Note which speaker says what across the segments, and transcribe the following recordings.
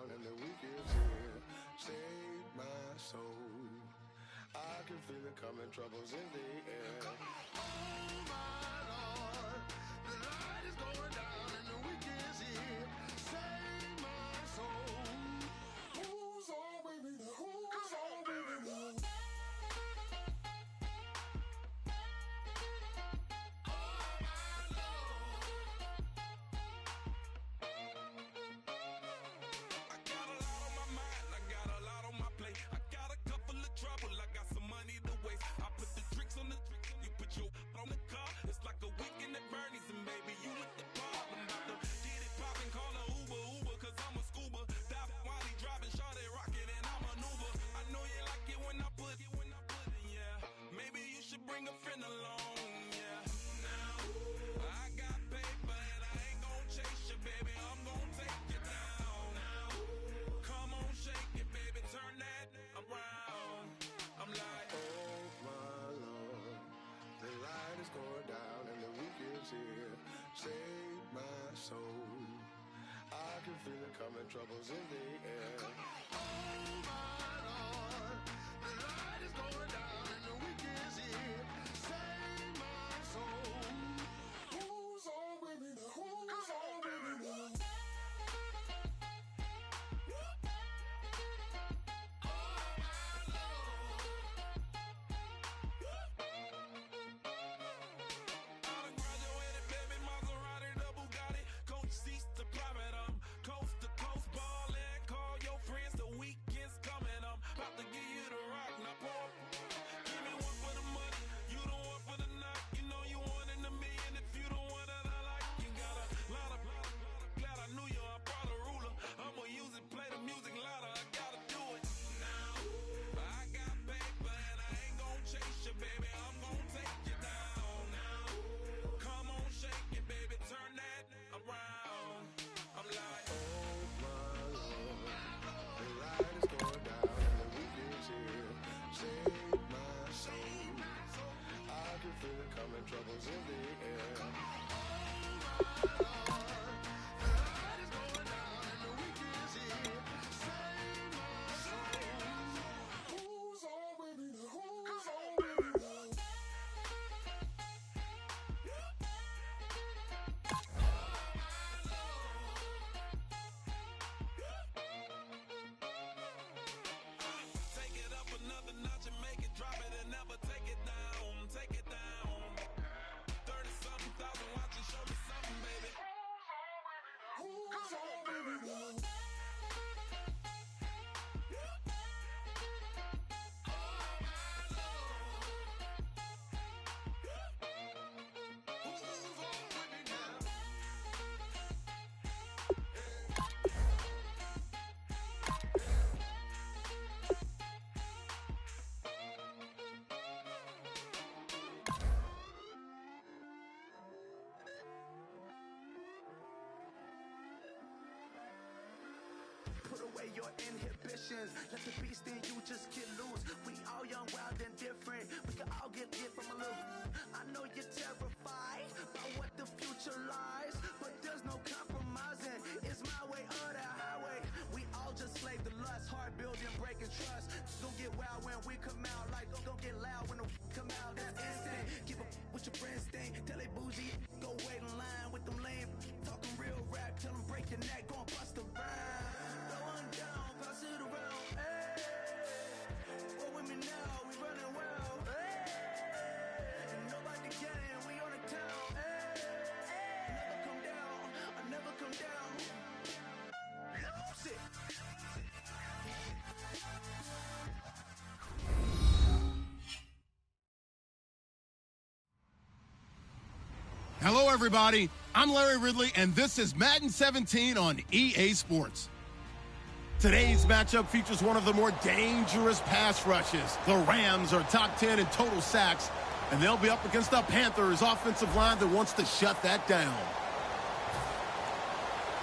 Speaker 1: And the weekend's here, save my soul. I can feel it coming, troubles in the air. Oh my Lord, the light is going down and the weekend's here, save my soul. Who's on with me now? Who's on with me now?
Speaker 2: Bring a friend along, yeah. Now, I got paper and I ain't gon' chase you, baby. I'm gon' take you down. Now, come on, shake it, baby. Turn that around. I'm like,
Speaker 1: oh my Lord, the light is going down and the weekend's here. Save my soul. I can feel it coming, troubles in the air. Oh my Lord, the light is going down and the weekend's here. Save my soul. Who's on with me now? Who's on with me now? Troubles in the air. Oh my Lord, the light is going down and the weekend's here. Save my soul. Who's on with me now? Who's on with me now? Take it up another notch and make it drop it and never take it down. Take it down. Show me something, baby. Who's on with me now?
Speaker 3: Put away your inhibitions. Let the beast in you just get loose. We all young, wild, and different. We can all get lit from a little. I know you're terrified by what the future lies, but there's no compromising. It's my way or the highway. We all just slave the lust, hard building, breaking trust. Don't get wild when we come out. Like don't get loud when the come out. That's instant. Keep up with your friends thing. Tell they bougie, go wait in line with them lame. Talking real rap, tell them break your neck, go and bust a rhyme. Down, pass it around, hey. What with me now, we running well, hey. And nobody can, we on the town, hey. Never come down, I never come down. Lose it.
Speaker 4: Hello, everybody. I'm Larry Ridley, and this is Madden 17 on EA Sports. Today's matchup features one of the more dangerous pass rushes. The Rams are top 10 in total sacks, and they'll be up against the Panthers' offensive line that wants to shut that down.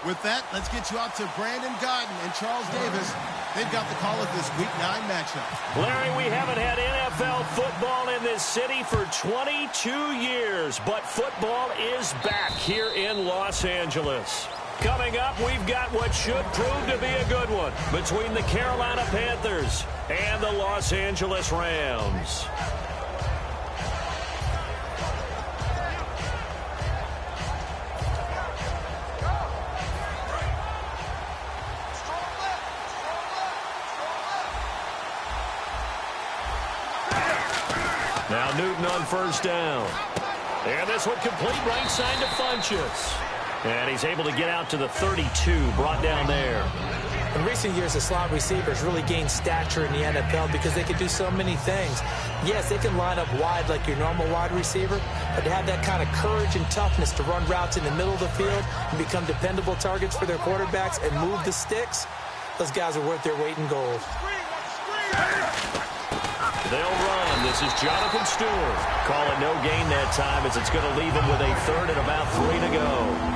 Speaker 4: With that, let's get you out to Brandon Godden and Charles Davis. They've got the call of this Week 9 matchup.
Speaker 5: Larry, we haven't had NFL football in this city for 22 years, but football is back here in Los Angeles. Coming up, we've got what should prove to be a good one between the Carolina Panthers and the Los Angeles Rams. Now Newton on first down. And this one complete right side to Funchess. And he's able to get out to the 32, brought down there.
Speaker 6: In recent years, the slot receivers really gained stature in the NFL because they can do so many things. Yes, they can line up wide like your normal wide receiver, but to have that kind of courage and toughness to run routes in the middle of the field and become dependable targets for their quarterbacks and move the sticks, those guys are worth their weight in gold.
Speaker 5: They'll run. This is Jonathan Stewart. Call it no gain that time as it's going to leave him with a third and about 3 to go.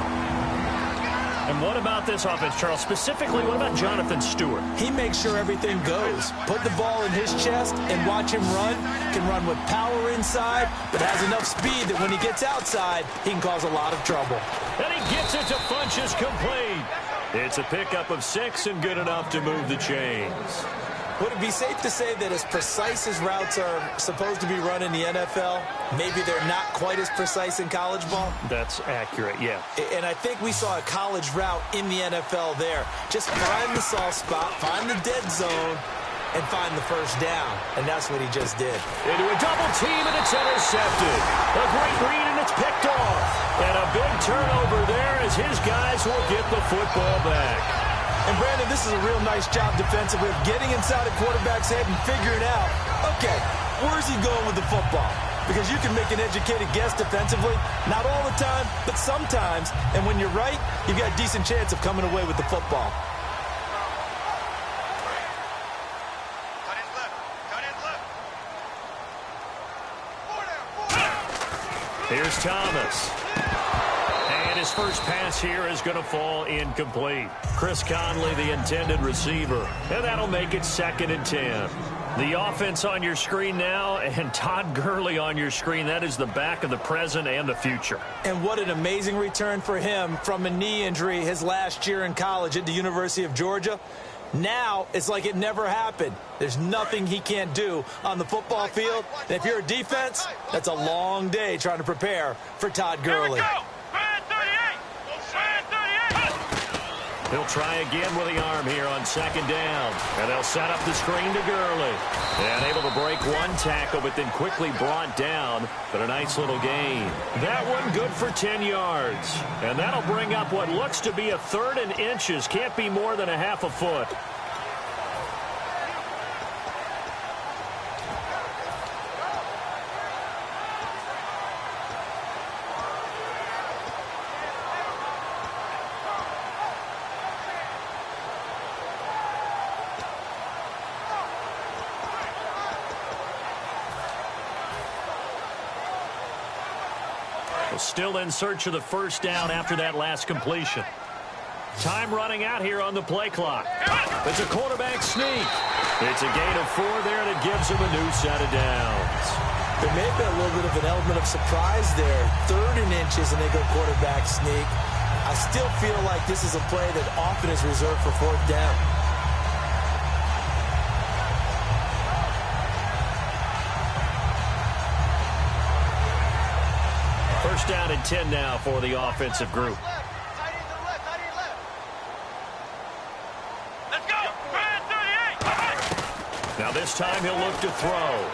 Speaker 5: And what about this offense, Charles? Specifically, what about Jonathan Stewart?
Speaker 6: He makes sure everything goes. Put the ball in his chest and watch him run. Can run with power inside, but has enough speed that when he gets outside, he can cause a lot of trouble.
Speaker 5: And he gets it to Funchess complete. It's a pickup of 6 and good enough to move the chains.
Speaker 6: Would it be safe to say that as precise as routes are supposed to be run in the NFL, maybe they're not quite as precise in college ball?
Speaker 5: That's accurate, yeah.
Speaker 6: And I think we saw a college route in the NFL there. Just find the soft spot, find the dead zone, and find the first down. And that's what he just did.
Speaker 5: Into a double team, and it's intercepted. A great read, and it's picked off. And a big turnover there as his guys will get the football back.
Speaker 6: And, Brandon, this is a real nice job defensively of getting inside a quarterback's head and figuring out, okay, where's he going with the football? Because you can make an educated guess defensively, not all the time, but sometimes. And when you're right, you've got a decent chance of coming away with the football.
Speaker 7: Cut in left. Cut in left.
Speaker 5: Here's Thomas. And his first pass here is going to fall incomplete. Chris Conley, the intended receiver. And that'll make it 2nd and 10. The offense on your screen now, and Todd Gurley on your screen. That is the back of the present and the future.
Speaker 6: And what an amazing return for him from a knee injury his last year in college at the University of Georgia. Now it's like it never happened. There's nothing he can't do on the football field. And if you're a defense, that's a long day trying to prepare for Todd Gurley.
Speaker 5: He'll try again with the arm here on 2nd down. And they'll set up the screen to Gurley. And able to break one tackle, but then quickly brought down. But a nice little gain. That one good for 10 yards. And that'll bring up what looks to be a 3rd and inches. Can't be more than a half a foot. Still in search of the first down after that last completion. Time running out here on the play clock. It's a quarterback sneak. It's a gain of 4 there that gives him a new set of downs.
Speaker 6: There may have been a little bit of an element of surprise there. 3rd and inches and they go quarterback sneak. I still feel like this is a play that often is reserved for 4th down.
Speaker 5: First down and 10 now for the offensive group.
Speaker 7: Let's go.
Speaker 5: Now this time he'll look to throw.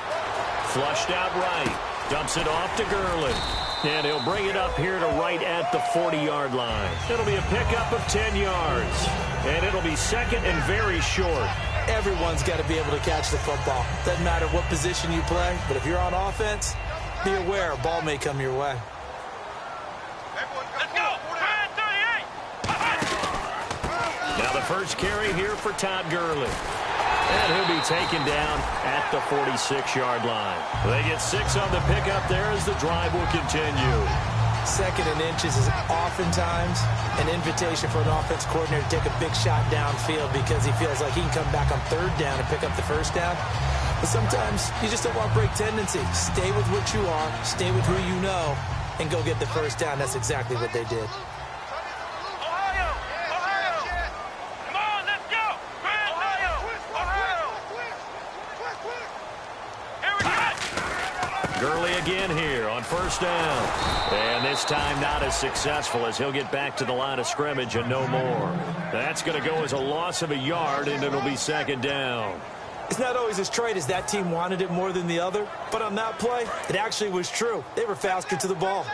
Speaker 5: Flushed out right. Dumps it off to Gurley. And he'll bring it up here to right at the 40-yard line. It'll be a pickup of 10 yards. And it'll be 2nd and very short.
Speaker 6: Everyone's got to be able to catch the football. Doesn't matter what position you play, but if you're on offense, be aware a ball may come your way.
Speaker 7: Let's go.
Speaker 5: Now the first carry here for Todd Gurley. And he'll be taken down at the 46-yard line. They get 6 on the pickup there as the drive will continue.
Speaker 6: 2nd and inches is oftentimes an invitation for an offense coordinator to take a big shot downfield because he feels like he can come back on 3rd down and pick up the first down. But sometimes you just don't want to break tendency. Stay with what you are, stay with who you know, and go get the first down. That's exactly what they did.
Speaker 5: again here on first down. And this time not as successful as he'll get back to the line of scrimmage and no more. That's going to go as a loss of a yard, and it'll be second down.
Speaker 6: It's not always as straight as that team wanted it more than the other, but on that play, it actually was true. They were faster to the ball.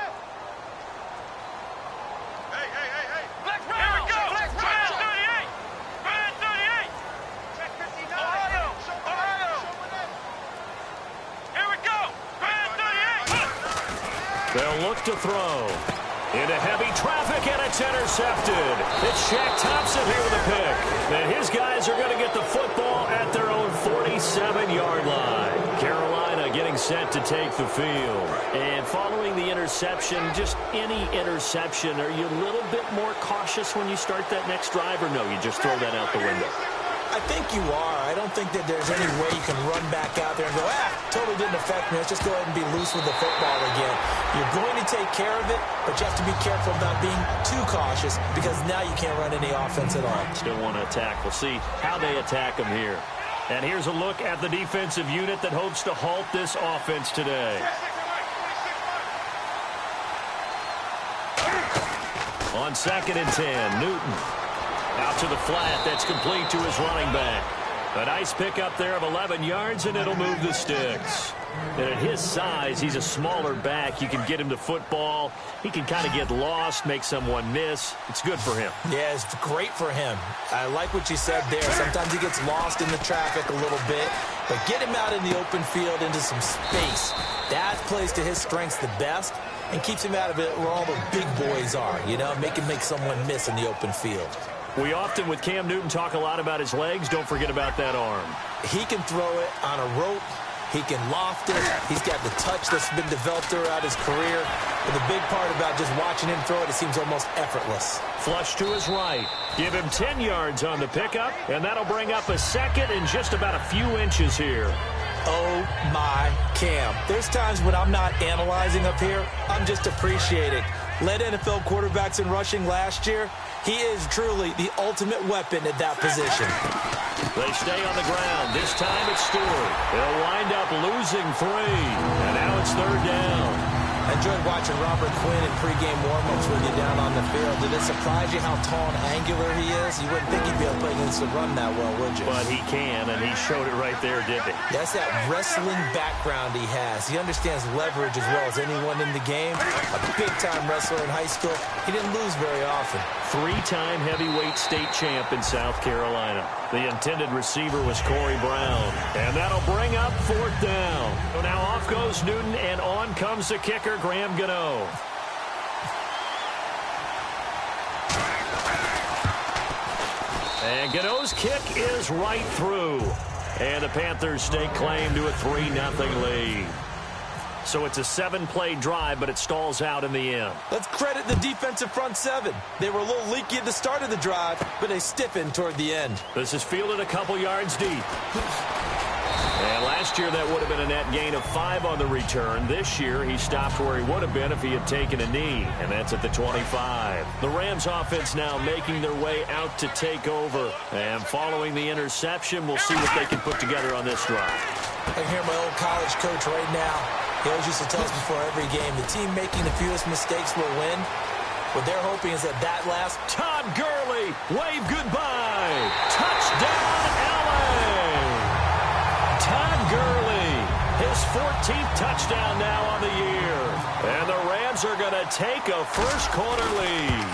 Speaker 5: They'll look to throw. Into heavy traffic, and it's intercepted. It's Shaq Thompson here with a pick. And his guys are going to get the football at their own 47-yard line. Carolina getting set to take the field. And following the interception, just any interception, are you a little bit more cautious when you start that next drive, or no, you just throw that out the window?
Speaker 6: I think you are. I don't think that there's any way you can run back out there and go, totally didn't affect me. Let's just go ahead and be loose with the football again. You're going to take care of it, but you have to be careful about being too cautious because now you can't run any offense at all.
Speaker 5: Still want to attack. We'll see how they attack them here. And here's a look at the defensive unit that hopes to halt this offense today. On 2nd and 10, Newton. Out to the flat. That's complete to his running back. A nice pickup there of 11 yards, and it'll move the sticks. And at his size, he's a smaller back. You can get him to football. He can kind of get lost, make someone miss. It's good for him.
Speaker 6: Yeah, it's great for him. I like what you said there. Sometimes he gets lost in the traffic a little bit, but get him out in the open field into some space. That plays to his strengths the best and keeps him out of it where all the big boys are, you know, make someone miss in the open field.
Speaker 5: We often, with Cam Newton, talk a lot about his legs. Don't forget about that arm.
Speaker 6: He can throw it on a rope. He can loft it. He's got the touch that's been developed throughout his career. But the big part about just watching him throw it, it seems almost effortless.
Speaker 5: Flush to his right. Give him 10 yards on the pickup, and that'll bring up a second in just about a few inches here.
Speaker 6: Oh, my Cam. There's times when I'm not analyzing up here. I'm just appreciating. Led NFL quarterbacks in rushing last year. He is truly the ultimate weapon at that position.
Speaker 5: They stay on the ground. This time it's Stewart. They'll wind up losing 3. And now it's 3rd down.
Speaker 6: I enjoyed watching Robert Quinn in pregame warm-ups with you down on the field. Did it surprise you how tall and angular he is? You wouldn't think he'd be able to play against the run that well, would you?
Speaker 5: But he can, and he showed it right there, didn't he?
Speaker 6: That's that wrestling background he has. He understands leverage as well as anyone in the game. A big-time wrestler in high school. He didn't lose very often.
Speaker 5: 3-time heavyweight state champ in South Carolina. The intended receiver was Corey Brown. And that'll bring up 4th down. So now off goes Newton, and on comes the kicker, Graham Gano. And Gano's kick is right through. And the Panthers stake claim to a 3-0 lead. So it's a 7-play drive, but it stalls out in the end.
Speaker 6: Let's credit the defensive front 7. They were a little leaky at the start of the drive, but they stiffened toward the end.
Speaker 5: This is fielded a couple yards deep. And last year that would have been a net gain of 5 on the return. This year he stopped where he would have been if he had taken a knee, and that's at the 25. The Rams offense now making their way out to take over. And following the interception, we'll see what they can put together on this drive.
Speaker 6: I can hear my old college coach right now. He always used to tell us before every game, the team making the fewest mistakes will win. What they're hoping is that last...
Speaker 5: Todd Gurley, wave goodbye. Touchdown, LA. Todd Gurley, his 14th touchdown now on the year. And the Rams are going to take a first-quarter lead.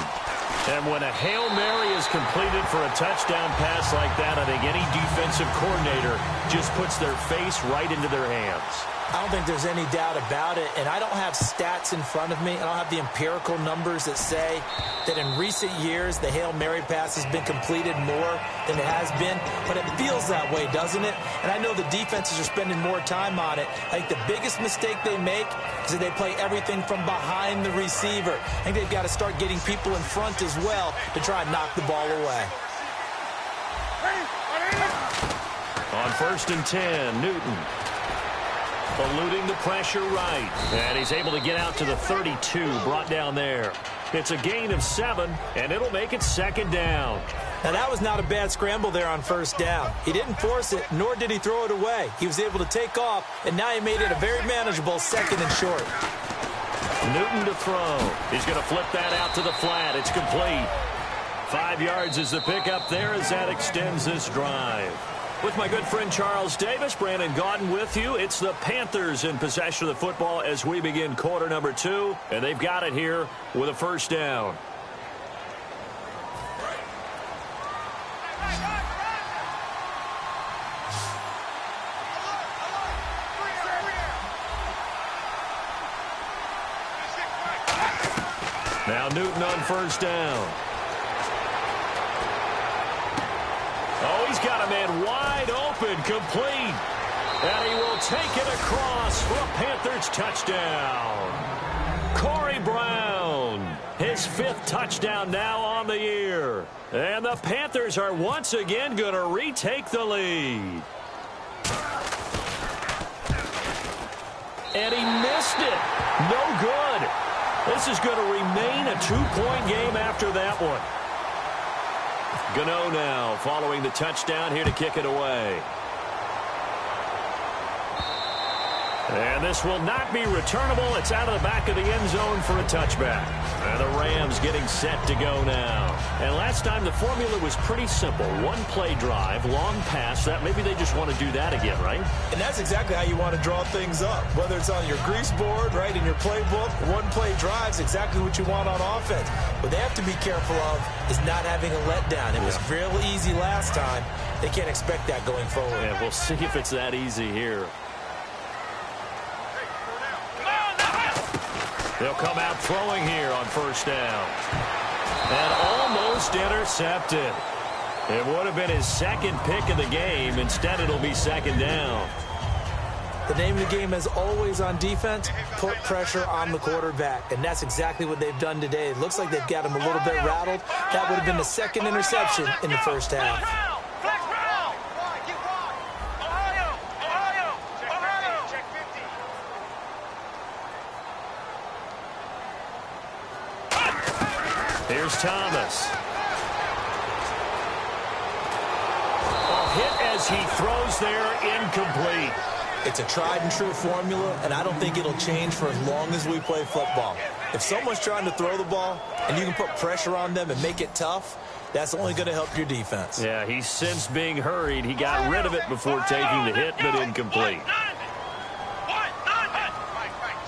Speaker 5: And when a Hail Mary is completed for a touchdown pass like that, I think any defensive coordinator just puts their face right into their hands.
Speaker 6: I don't think there's any doubt about it, and I don't have stats in front of me. I don't have the empirical numbers that say that in recent years the Hail Mary pass has been completed more than it has been, but it feels that way, doesn't it? And I know the defenses are spending more time on it. I think the biggest mistake they make is that they play everything from behind the receiver. I think they've got to start getting people in front as well to try and knock the ball away.
Speaker 5: On 1st and 10, Newton. Eluding the pressure right. And he's able to get out to the 32, brought down there. It's a gain of 7, and it'll make it 2nd down.
Speaker 6: Now, that was not a bad scramble there on first down. He didn't force it, nor did he throw it away. He was able to take off, and now he made it a very manageable 2nd and short.
Speaker 5: Newton to throw. He's going to flip that out to the flat. It's complete. 5 yards is the pickup there as that extends this drive. With my good friend Charles Davis, Brandon Gaudin with you. It's the Panthers in possession of the football as we begin quarter number 2, and they've got it here with a first down. Now Newton on first down. Oh, he's got a man wide open, complete. And he will take it across for a Panthers touchdown. Corey Brown, his 5th touchdown now on the year. And the Panthers are once again going to retake the lead. And he missed it. No good. This is going to remain a 2-point game after that one. Gano now following the touchdown here to kick it away. And this will not be returnable. It's out of the back of the end zone for a touchback. And the Rams getting set to go now. And last time the formula was pretty simple. 1-play drive, long pass. That maybe they just want to do that again, right?
Speaker 6: And that's exactly how you want to draw things up. Whether it's on your grease board, right, in your playbook, 1-play drive's exactly what you want on offense. What they have to be careful of is not having a letdown. It was real easy last time. They can't expect that going forward.
Speaker 5: Yeah, we'll see if it's that easy here. They'll come out throwing here on first down. And almost intercepted. It would have been his 2nd pick of the game. Instead, it'll be 2nd down.
Speaker 6: The name of the game is always on defense, put pressure on the quarterback. And that's exactly what they've done today. It looks like they've got him a little bit rattled. That would have been the 2nd interception in the first half.
Speaker 5: Here's Thomas. A hit as he throws there, incomplete.
Speaker 6: It's a tried and true formula, and I don't think it'll change for as long as we play football. If someone's trying to throw the ball and you can put pressure on them and make it tough, that's only going to help your defense.
Speaker 5: Yeah, he's since being hurried. He got rid of it before taking the hit, but incomplete.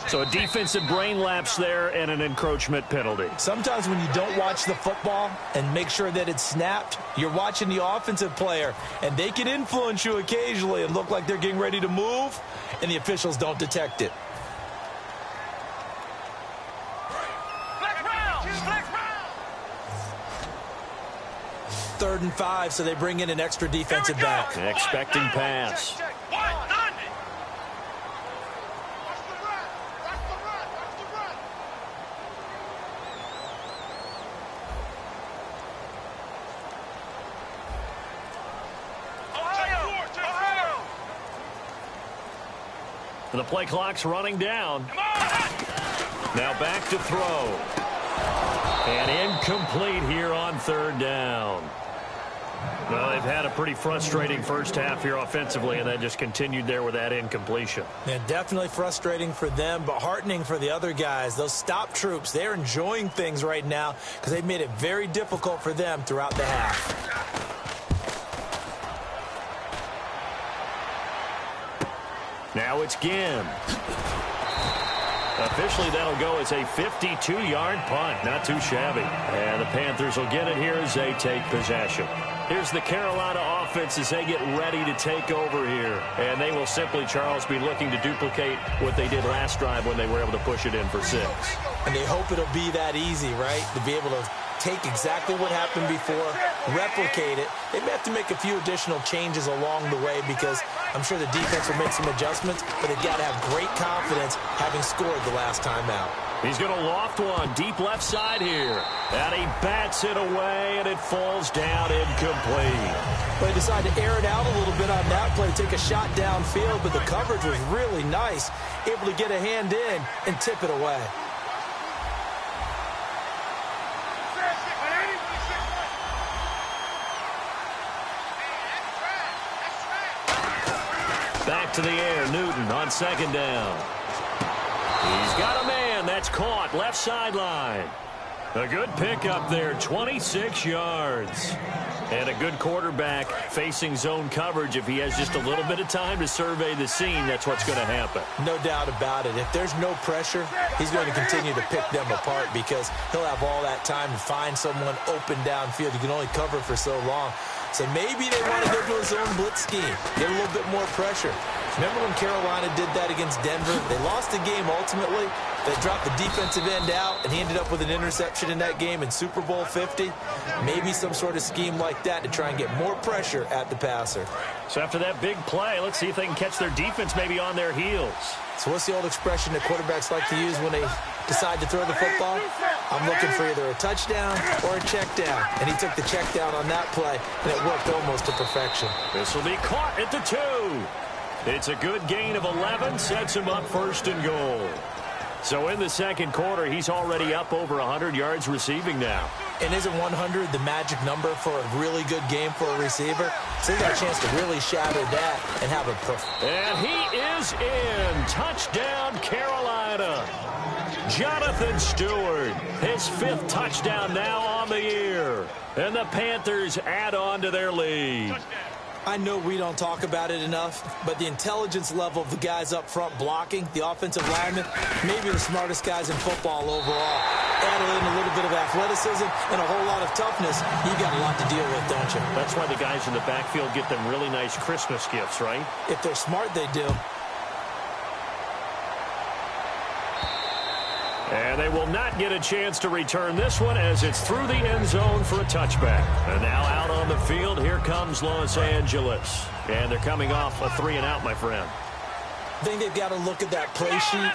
Speaker 5: So a defensive brain lapse there and an encroachment penalty.
Speaker 6: Sometimes when you don't watch the football and make sure that it's snapped, you're watching the offensive player, and they can influence you occasionally and look like they're getting ready to move, and the officials don't detect it. Third and 5, so they bring in an extra defensive back.
Speaker 5: Expecting pass. And the play clock's running down. Now back to throw. And incomplete here on 3rd down. Well, they've had a pretty frustrating first half here offensively, and that just continued there with that incompletion.
Speaker 6: Yeah, definitely frustrating for them, but heartening for the other guys. Those stop troops, they're enjoying things right now because they've made it very difficult for them throughout the half.
Speaker 5: Now it's Ginn. Officially, that'll go as a 52-yard punt. Not too shabby. And the Panthers will get it here as they take possession. Here's the Carolina offense as they get ready to take over here. And they will simply, Charles, be looking to duplicate what they did last drive when they were able to push it in for 6.
Speaker 6: And they hope it'll be that easy, right? To be able to take exactly what happened before, replicate it. They may have to make a few additional changes along the way because I'm sure the defense will make some adjustments, but they've got to have great confidence having scored the last time out.
Speaker 5: He's going to loft one deep left side here. And he bats it away, and it falls down incomplete.
Speaker 6: But he decided to air it out a little bit on that play, take a shot downfield, but the coverage was really nice, able to get a hand in and tip it away.
Speaker 5: Back to the air, Newton on second down. He's got a man. That's caught. Left sideline. A good pickup there, 26 yards. And a good quarterback facing zone coverage. If he has just a little bit of time to survey the scene, that's what's going to happen.
Speaker 6: No doubt about it. If there's no pressure, he's going to continue to pick them apart because he'll have all that time to find someone open downfield. You can only cover for so long. So maybe they want to go to a zone blitz scheme, get a little bit more pressure. Remember when Carolina did that against Denver? They lost the game ultimately. They dropped the defensive end out, and he ended up with an interception in that game in Super Bowl 50. Maybe some sort of scheme like that to try and get more pressure at the passer.
Speaker 5: So after that big play, let's see if they can catch their defense maybe on their heels.
Speaker 6: So what's the old expression that quarterbacks like to use when they decide to throw the football? I'm looking for either a touchdown or a check down. And he took the check down on that play, and it worked almost to perfection.
Speaker 5: This will be caught at the 2. It's a good gain of 11, sets him up first and goal. So in the second quarter, he's already up over 100 yards receiving now.
Speaker 6: And isn't 100 the magic number for a really good game for a receiver? So he got a chance to really shatter that and have a perfect.
Speaker 5: And he is in. Touchdown, Carolina. Jonathan Stewart, his 5th touchdown now on the year. And the Panthers add on to their lead.
Speaker 6: I know we don't talk about it enough, but the intelligence level of the guys up front blocking, the offensive linemen, maybe the smartest guys in football overall. Add in a little bit of athleticism and a whole lot of toughness, you got a lot to deal with, don't you?
Speaker 5: That's why the guys in the backfield get them really nice Christmas gifts, right?
Speaker 6: If they're smart, they do.
Speaker 5: And they will not get a chance to return this one as it's through the end zone for a touchback. And now out on the field, here comes Los Angeles. And they're coming off a 3-and-out, my friend.
Speaker 6: I think they've got to look at that play sheet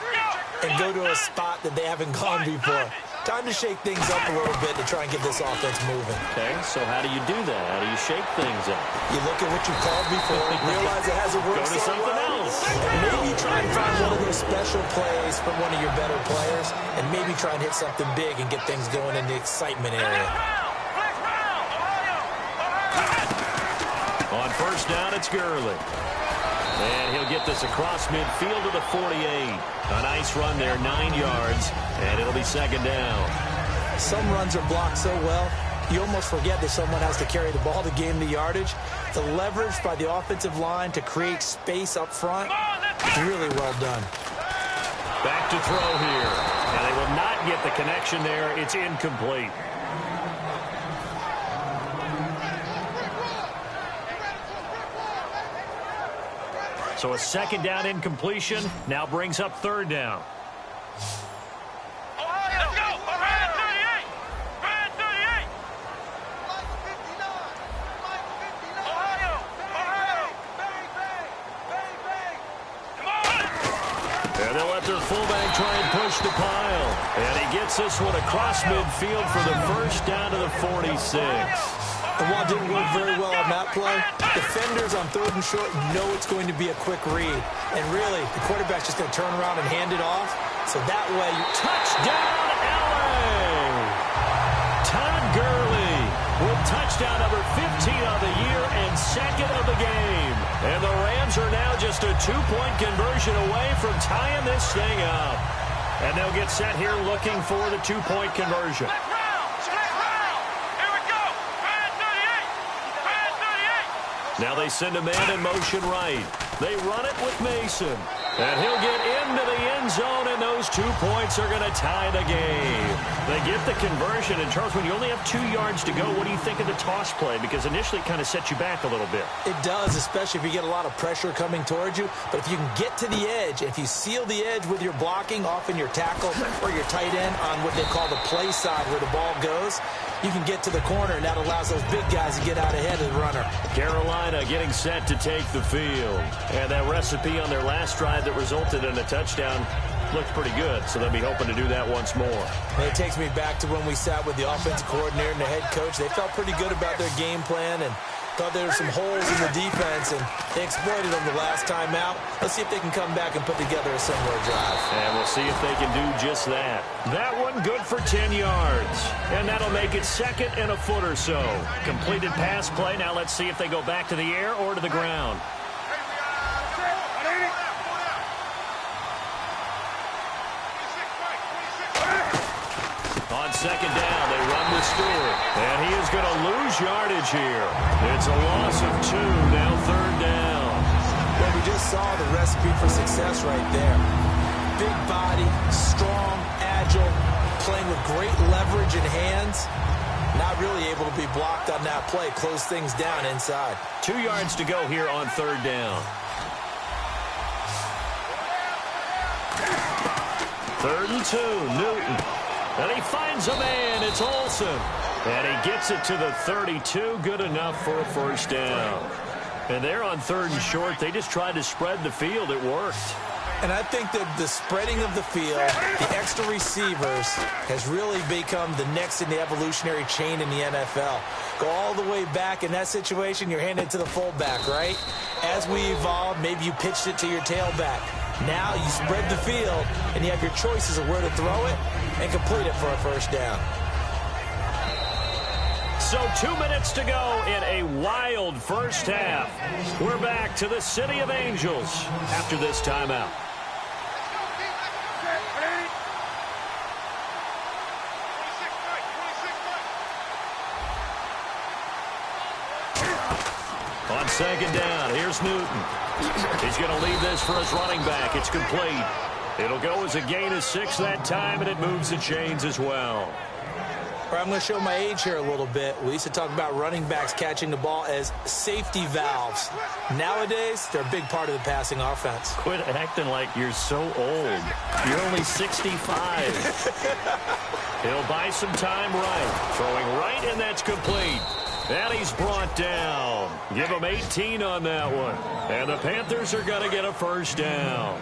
Speaker 6: and go to a spot that they haven't gone before. Time to shake things up a little bit to try and get this offense moving.
Speaker 5: Okay, so how do you do that? How do you shake things up?
Speaker 6: You look at what you called before, realize it hasn't worked.
Speaker 5: Go to something else.
Speaker 6: And maybe try and find one of those special plays from one of your better players, and maybe try and hit something big and get things going in the excitement area.
Speaker 5: On first down, it's Gurley. And he'll get this across midfield to the 48. A nice run there, 9 yards, and it'll be second down.
Speaker 6: Some runs are blocked so well, you almost forget that someone has to carry the ball to gain the yardage. The leverage by the offensive line to create space up front is really well done.
Speaker 5: Back to throw here, and they will not get the connection there. It's incomplete. So a second down incompletion now brings up third down.
Speaker 2: Let's go! Brand 38! Brand 38! Ohio! Ohio! Bang, bang! Bang, bang! Come on!
Speaker 5: And they'll let their fullback try and push the pile. And he gets this one across midfield for the first down to the 46.
Speaker 6: And while it didn't work very well on that play, defenders on 3rd and short know it's going to be a quick read. And really, the quarterback's just going to turn around and hand it off. So that way,
Speaker 5: touchdown, LA! Todd Gurley with touchdown number 15 on the year and 2nd of the game. And the Rams are now just a 2-point conversion away from tying this thing up. And they'll get set here looking for the 2-point conversion. Now they send a man in motion right. They run it with Mason. And he'll get into the end zone, and those 2 points are going to tie the game. They get the conversion, and Charles, when you only have 2 yards to go, what do you think of the toss play? Because initially it kind of sets you back a little bit.
Speaker 6: It does, especially if you get a lot of pressure coming towards you. But if you can get to the edge, if you seal the edge with your blocking, often your tackle or your tight end on what they call the play side where the ball goes, you can get to the corner, and that allows those big guys to get out ahead of the runner.
Speaker 5: Carolina getting set to take the field. And that recipe on their last drive that resulted in a touchdown looks pretty good, so they'll be hoping to do that once more.
Speaker 6: And it takes me back to when we sat with the offensive coordinator and the head coach. They felt pretty good about their game plan and thought there were some holes in the defense, and they exploited them the last time out. Let's see if they can come back and put together a similar drive.
Speaker 5: And we'll see if they can do just that. That one good for 10 yards. And that'll make it 2nd and a foot or so. Completed pass play. Now let's see if they go back to the air or to the ground. second down. They run with Stewart. And he is going to lose yardage here. It's a loss of 2, now third down.
Speaker 6: Well, we just saw the recipe for success right there. Big body, strong, agile, playing with great leverage in hands. Not really able to be blocked on that play. Close things down inside.
Speaker 5: 2 yards to go here on third down. 3rd and 2, Newton. And he finds a man. It's Olsen. And he gets it to the 32. Good enough for a first down. And they're on 3rd and short. They just tried to spread the field. It worked.
Speaker 6: And I think that the spreading of the field, the extra receivers, has really become the next in the evolutionary chain in the NFL. Go all the way back in that situation, you're handed it to the fullback, right? As we evolved, maybe you pitched it to your tailback. Now you spread the field, and you have your choices of where to throw it and complete it for a first down.
Speaker 5: So 2 minutes to go in a wild first half. We're back to the City of Angels after this timeout. On second down, here's Newton. He's going to lead this for his running back. It's complete. It'll go as a gain of 6 that time, and it moves the chains as well.
Speaker 6: I'm going to show my age here a little bit. We used to talk about running backs catching the ball as safety valves. Nowadays, they're a big part of the passing offense.
Speaker 5: Quit acting like you're so old. You're only 65. He'll buy some time right. Throwing right, and that's complete. And he's brought down. Give him 18 on that one. And the Panthers are going to get a first down.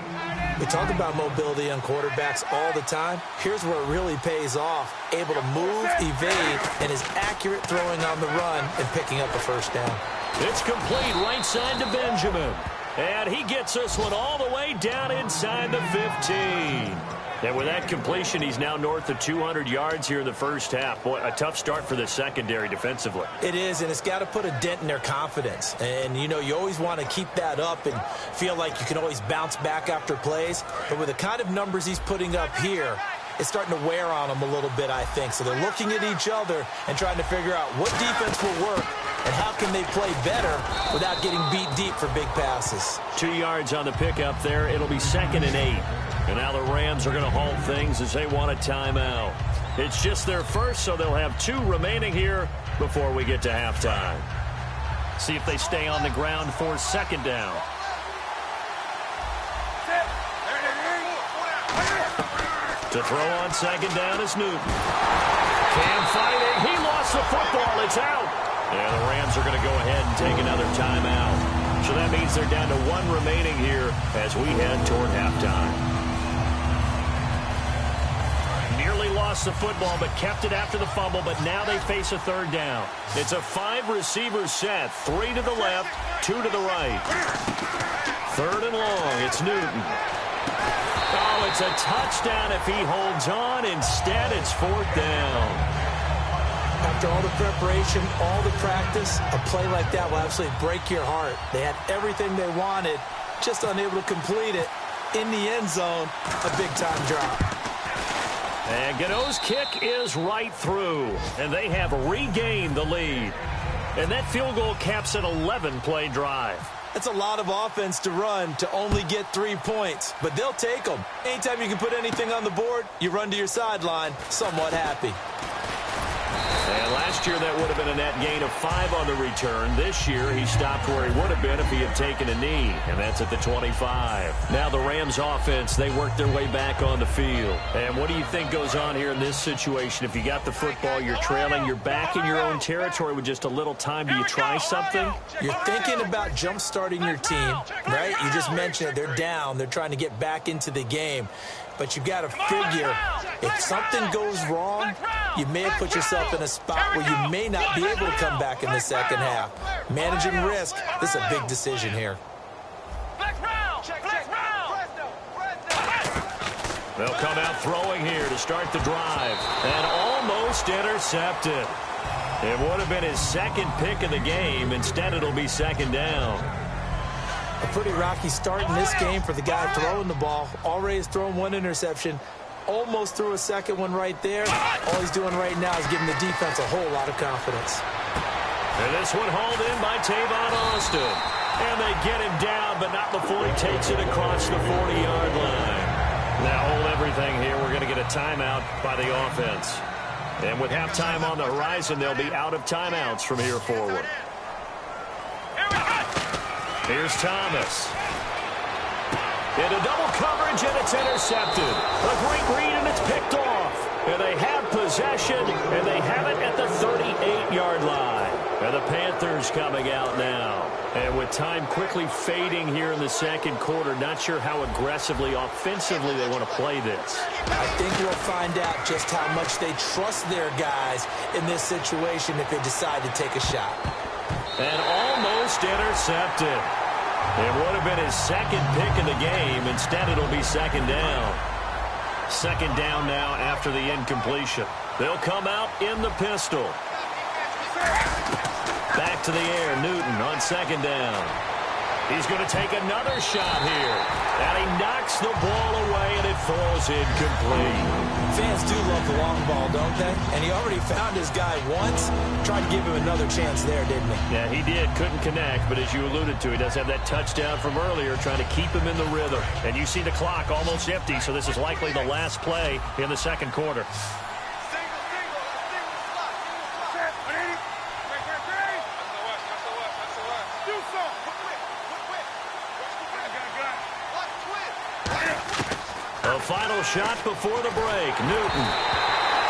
Speaker 6: We talk about mobility on quarterbacks all the time. Here's where it really pays off. Able to move, evade, and is accurate throwing on the run and picking up a first down.
Speaker 5: It's complete right side to Benjamin. And he gets this one all the way down inside the 15. And with that completion, he's now north of 200 yards here in the first half. Boy, a tough start for the secondary defensively.
Speaker 6: It is, and it's got to put a dent in their confidence. And, you know, you always want to keep that up and feel like you can always bounce back after plays. But with the kind of numbers he's putting up here, it's starting to wear on them a little bit, I think. So they're looking at each other and trying to figure out what defense will work and how can they play better without getting beat deep for big passes.
Speaker 5: 2 yards on the pickup there. It'll be 2nd and 8. And now the Rams are going to halt things as they want a timeout. It's just their first, so they'll have 2 remaining here before we get to halftime. See if they stay on the ground for 2nd down. To throw on 2nd down is Newton. Cam fighting. He lost the football. It's out. And the Rams are going to go ahead and take another timeout. So that means they're down to 1 remaining here as we head toward halftime. Nearly lost the football, but kept it after the fumble, but now they face a 3rd down. It's a 5-receiver set, 3 to the left, 2 to the right. 3rd and long, it's Newton. Oh, it's a touchdown if he holds on. Instead, it's 4th down.
Speaker 6: After all the preparation, all the practice, a play like that will absolutely break your heart. They had everything they wanted, just unable to complete it. In the end zone, a big-time drop.
Speaker 5: And Gano's kick is right through, and they have regained the lead. And that field goal caps an 11-play drive.
Speaker 6: That's a lot of offense to run to only get 3 points, but they'll take them. Anytime you can put anything on the board, you run to your sideline somewhat happy.
Speaker 5: And last year, that would have been a net gain of 5 on the return. This year, he stopped where he would have been if he had taken a knee, and that's at the 25. Now the Rams offense, they work their way back on the field. And what do you think goes on here in this situation? If you got the football, you're trailing, you're back in your own territory with just a little time. Do you try something?
Speaker 6: You're thinking about jump-starting your team, right? You just mentioned it. They're down. They're trying to get back into the game. But you've got to figure, if something goes wrong, you may have put yourself in a spot where you may not be able to come back in the second half. Managing risk, this is a big decision here.
Speaker 5: They'll come out throwing here to start the drive. And almost intercepted. It would have been his 2nd pick of the game. Instead, it'll be 2nd down.
Speaker 6: A pretty rocky start in this game for the guy throwing the ball. Already has thrown 1 interception. almost threw a second one right there. All he's doing right now is giving the defense a whole lot of confidence.
Speaker 5: And this one hauled in by Tavon Austin. And they get him down, but not before he takes it across the 40-yard line. Now hold everything here. We're going to get a timeout by the offense. And with halftime on the horizon, they'll be out of timeouts from here forward. Here's Thomas. Into double coverage, and it's intercepted. A great read, and it's picked off. And they have possession, and they have it at the 38-yard line. And the Panthers coming out now. And with time quickly fading here in the second quarter, not sure how aggressively, offensively they want to play this.
Speaker 6: I think we'll find out just how much they trust their guys in this situation if they decide to take a shot.
Speaker 5: And almost intercepted. It would have been his second pick in the game. Instead, it'll be second down. Second down now after the incompletion. They'll come out in the pistol. Back to the air, Newton on second down. He's going to take another shot here. And he knocks the ball away, and it falls incomplete.
Speaker 6: Fans do love the long ball, don't they? And he already found his guy once. Tried to give him another chance there, didn't he?
Speaker 5: Yeah, he did. Couldn't connect, but as you alluded to, he does have that touchdown from earlier, trying to keep him in the rhythm. And you see the clock almost empty, so this is likely the last play in the second quarter. A final shot before the break. Newton.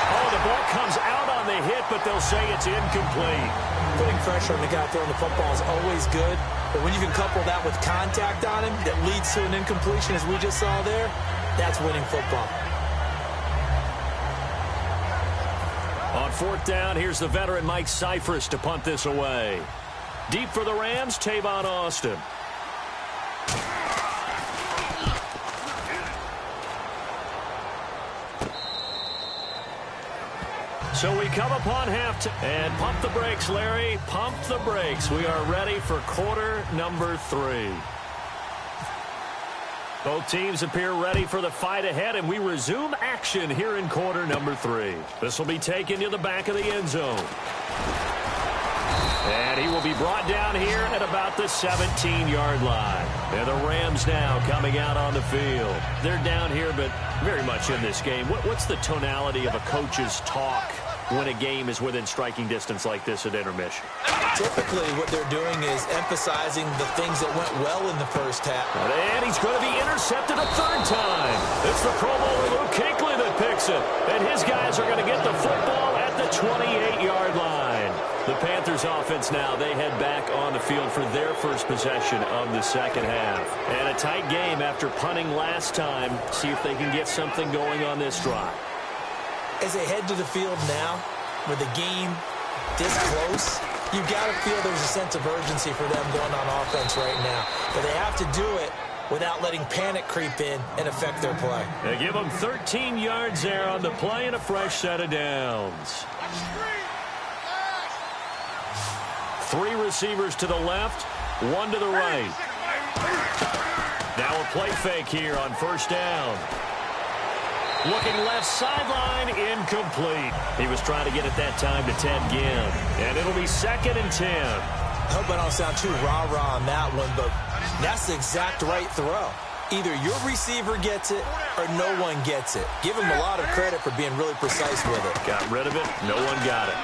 Speaker 5: Oh, the ball comes out on the hit, but they'll say it's incomplete.
Speaker 6: Putting pressure on the guy throwing the football is always good, but when you can couple that with contact on him that leads to an incompletion, as we just saw there, that's winning football.
Speaker 5: On fourth down, here's the veteran Mike Cyphers to punt this away. Deep for the Rams, Tavon Austin. So we come upon halftime. And pump the brakes, Larry. Pump the brakes. We are ready for quarter number 3. Both teams appear ready for the fight ahead, and we resume action here in quarter number 3. This will be taken to the back of the end zone. And he will be brought down here at about the 17-yard line. And the Rams now coming out on the field. They're down here, but very much in this game. What's the tonality of a coach's talk when a game is within striking distance like this at intermission?
Speaker 6: Typically, what they're doing is emphasizing the things that went well in the first half.
Speaker 5: And he's going to be intercepted a third time. It's the Pro Bowler Luke Kuechly that picks it. And his guys are going to get the football at the 28-yard line. The Panthers offense now, they head back on the field for their first possession of the second half. And a tight game after punting last time. See if they can get something going on this drive.
Speaker 6: As they head to the field now, with the game this close, you've got to feel there's a sense of urgency for them going on offense right now. But they have to do it without letting panic creep in and affect their play.
Speaker 5: They give them 13 yards there on the play and a fresh set of downs. 3 receivers to the left, 1 to the right. Now a play fake here on first down. Looking left sideline, incomplete. He was trying to get it that time to Ted Ginn. And it'll be 2nd and 10.
Speaker 6: I hope I don't sound too rah-rah on that one, but that's the exact right throw. Either your receiver gets it or no one gets it. Give him a lot of credit for being really precise with it.
Speaker 5: Got rid of it. No one got it.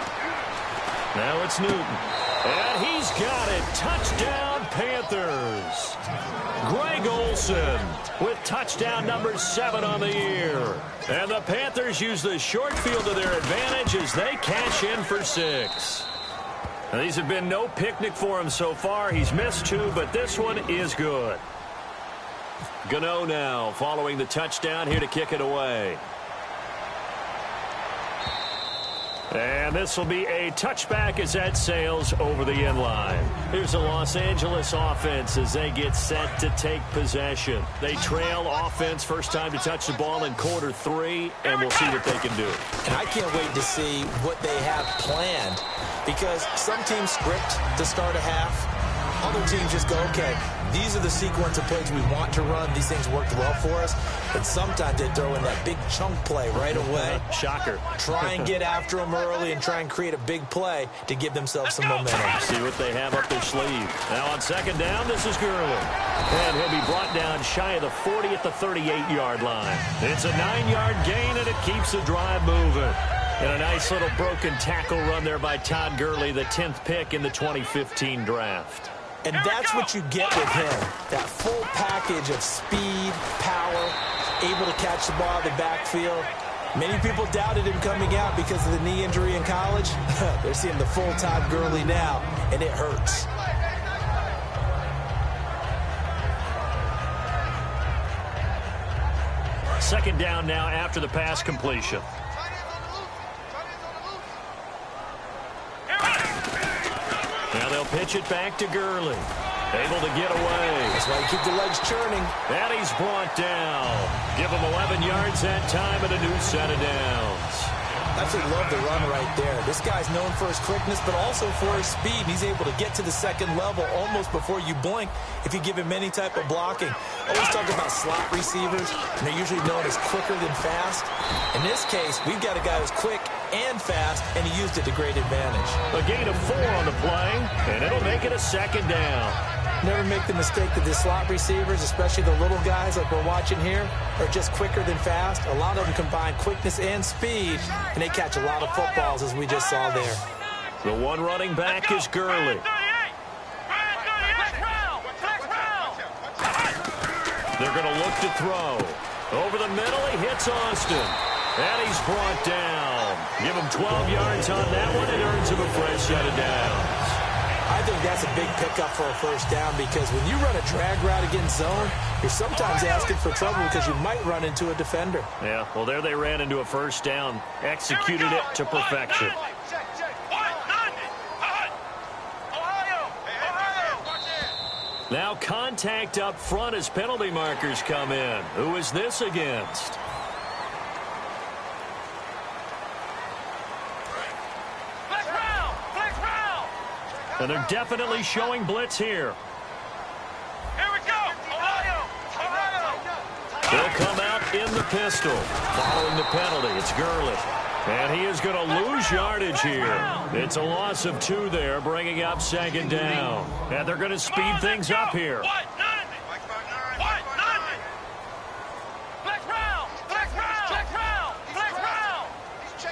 Speaker 5: Now it's Newton. And he's got it. Touchdown, Panthers. Greg Olsen with touchdown number 7 on the year. And the Panthers use the short field to their advantage as they cash in for 6. Now, these have been no picnic for him so far. He's missed 2, but this one is good. Gano now following the touchdown here to kick it away. And this will be a touchback as that sails over the end line. Here's the Los Angeles offense as they get set to take possession. They trail offense first time to touch the ball in quarter 3, and we'll see what they can do.
Speaker 6: And I can't wait to see what they have planned, because some teams script to start a half, Other teams just go, okay, these are the sequence of plays we want to run. These things worked well for us. And sometimes they throw in that big chunk play right away.
Speaker 5: Shocker.
Speaker 6: Try and get after them early and try and create a big play to give themselves some momentum.
Speaker 5: See what they have up their sleeve. Now on second down, this is Gurley. And he'll be brought down shy of the 40 at the 38-yard line. It's a 9-yard gain, and it keeps the drive moving. And a nice little broken tackle run there by Todd Gurley, the 10th pick in the 2015 draft.
Speaker 6: And that's what you get with him, that full package of speed, power, able to catch the ball out of the backfield. Many people doubted him coming out because of the knee injury in college. They're seeing the full Todd Gurley now, and it hurts.
Speaker 5: Second down now after the pass completion. Now they'll pitch it back to Gurley. Able to get away.
Speaker 6: That's why you keep the legs churning.
Speaker 5: And he's brought down. Give him 11 yards that time and a new set of downs.
Speaker 6: Absolutely love the run right there. This guy's known for his quickness, but also for his speed. He's able to get to the second level almost before you blink if you give him any type of blocking. Always talk about slot receivers, and they're usually known as quicker than fast. In this case, we've got a guy who's quick and fast, and he used it to great advantage.
Speaker 5: A gain of 4 on the play, and it'll make it a second down.
Speaker 6: Never make the mistake that the slot receivers, especially the little guys like we're watching here, are just quicker than fast. A lot of them combine quickness and speed, and they catch a lot of footballs, as we just saw there.
Speaker 5: The one running back is Gurley. They're going to look to throw. Over the middle, he hits Austin. And he's brought down. Give him 12 yards on that one. It earns him a fresh set of downs.
Speaker 6: I think that's a big pickup for a first down because when you run a drag route against zone, you're sometimes asking for trouble because you might run into a defender.
Speaker 5: Yeah, well, there they ran into a first down. Executed it to perfection. Now contact up front as penalty markers come in. Who is this against? And they're definitely showing blitz here.
Speaker 2: Here we go! Ohio!
Speaker 5: They'll come out in the pistol. Following the penalty, it's Gurley. And he is going to lose yardage here. It's a loss of 2 there, bringing up second down. And they're going to speed things up here.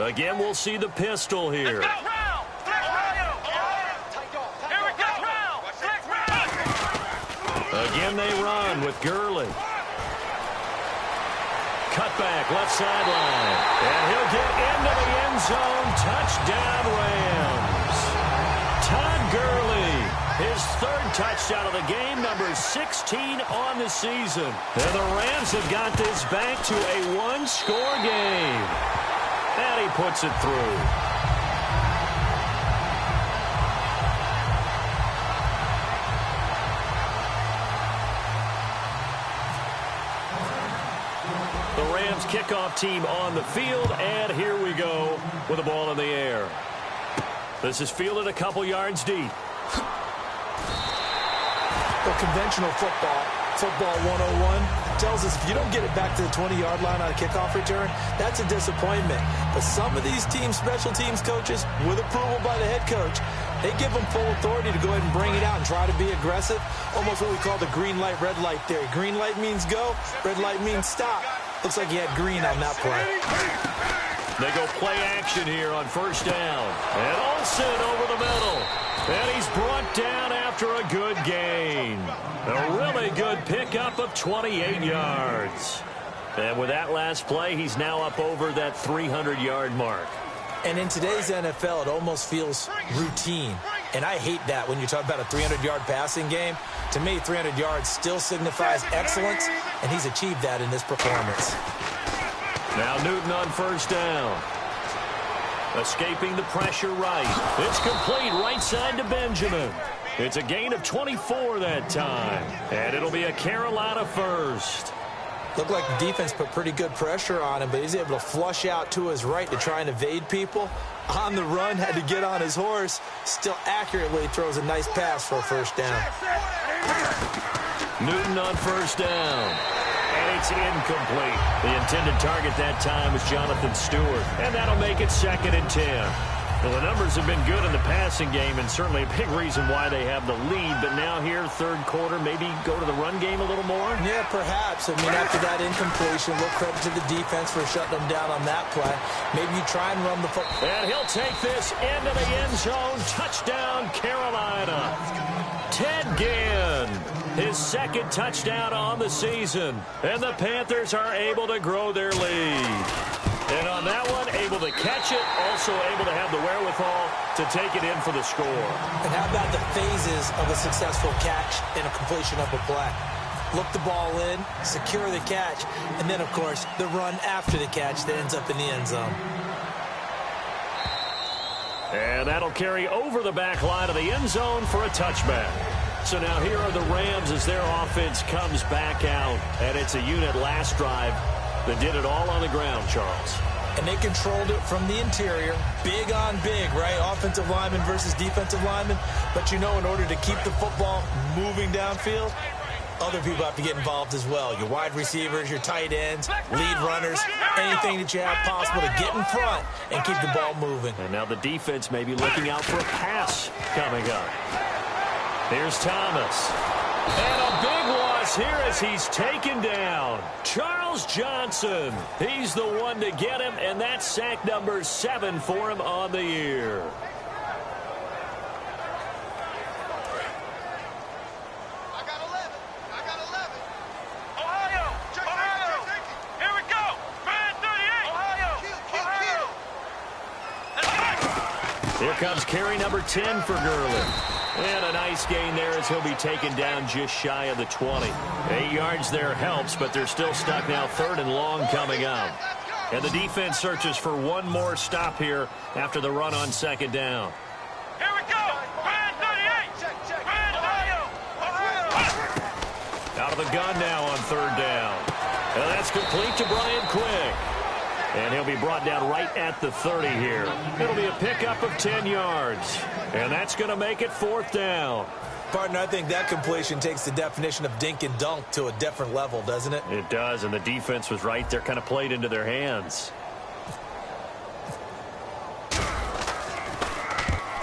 Speaker 5: Again, we'll see the pistol here. Again, they run with Gurley. Cutback, left sideline. And he'll get into the end zone. Touchdown, Rams. Todd Gurley, his 3rd touchdown of the game, number 16 on the season. And the Rams have got this back to a 1-score game. And he puts it through. Kickoff team on the field, and here we go with the ball in the air. This is fielded a couple yards deep.
Speaker 6: Well, conventional football 101, tells us if you don't get it back to the 20-yard line on a kickoff return, that's a disappointment. But some of these teams, special teams coaches, with approval by the head coach, they give them full authority to go ahead and bring it out and try to be aggressive. Almost what we call the green light, red light theory. Green light means go, red light means stop. Looks like he had green on that play.
Speaker 5: They go play action here on first down. And Olsen over the middle. And he's brought down after a good gain. A really good pickup of 28 yards. And with that last play, he's now up over that 300-yard mark.
Speaker 6: And in today's NFL, it almost feels routine. And I hate that when you talk about a 300-yard passing game. To me, 300 yards still signifies excellence, and he's achieved that in this performance.
Speaker 5: Now Newton on first down. Escaping the pressure right. It's complete right side to Benjamin. It's a gain of 24 that time. And it'll be a Carolina first.
Speaker 6: Looked like the defense put pretty good pressure on him, but he's able to flush out to his right to try and evade people. On the run, had to get on his horse. Still accurately throws a nice pass for a first down.
Speaker 5: Newton on first down. And it's incomplete. The intended target that time was Jonathan Stewart. And that'll make it 2nd and 10. Well, the numbers have been good in the passing game, and certainly a big reason why they have the lead. But now here, third quarter, maybe go to the run game a little more?
Speaker 6: Yeah, perhaps. I mean, after that incompletion, we'll credit to the defense for shutting them down on that play. Maybe you try and run the football.
Speaker 5: And he'll take this into the end zone. Touchdown, Carolina. Ted Ginn, his 2nd touchdown on the season. And the Panthers are able to grow their lead. And on that one, able to catch it, also able to have the wherewithal to take it in for the score.
Speaker 6: And how about the phases of a successful catch and a completion of a play? Look the ball in, secure the catch, and then, of course, the run after the catch that ends up in the end zone.
Speaker 5: And that'll carry over the back line of the end zone for a touchback. So now here are the Rams as their offense comes back out. And it's a unit last drive that did it all on the ground, Charles.
Speaker 6: And they controlled it from the interior. Big on big, right? Offensive lineman versus defensive lineman. But, you know, in order to keep the football moving downfield, other people have to get involved as well. Your wide receivers, your tight ends, lead runners, anything that you have possible to get in front and keep the ball moving.
Speaker 5: And now the defense may be looking out for a pass coming up. Here's Thomas. And a big loss here as he's taken down. Charles Johnson. He's the one to get him, and that's sack number 7 for him on the year.
Speaker 7: I got 11. Ohio. Here we go. Man 38. Ohio.
Speaker 5: Here comes carry number 10 for Gurley. And a nice gain there as he'll be taken down just shy of the 20. 8 yards there helps, but they're still stuck now. 3rd and long coming up. And the defense searches for one more stop here after the run on 2nd down.
Speaker 7: Here we go. Man 38. Man Ohio.
Speaker 5: Out of the gun now on 3rd down. And that's complete to Brian Quick. And he'll be brought down right at the 30 here. It'll be a pickup of 10 yards. And that's going to make it 4th down.
Speaker 6: Partner, I think that completion takes the definition of dink and dunk to a different level, doesn't it?
Speaker 5: It does, and the defense was right there, kind of played into their hands.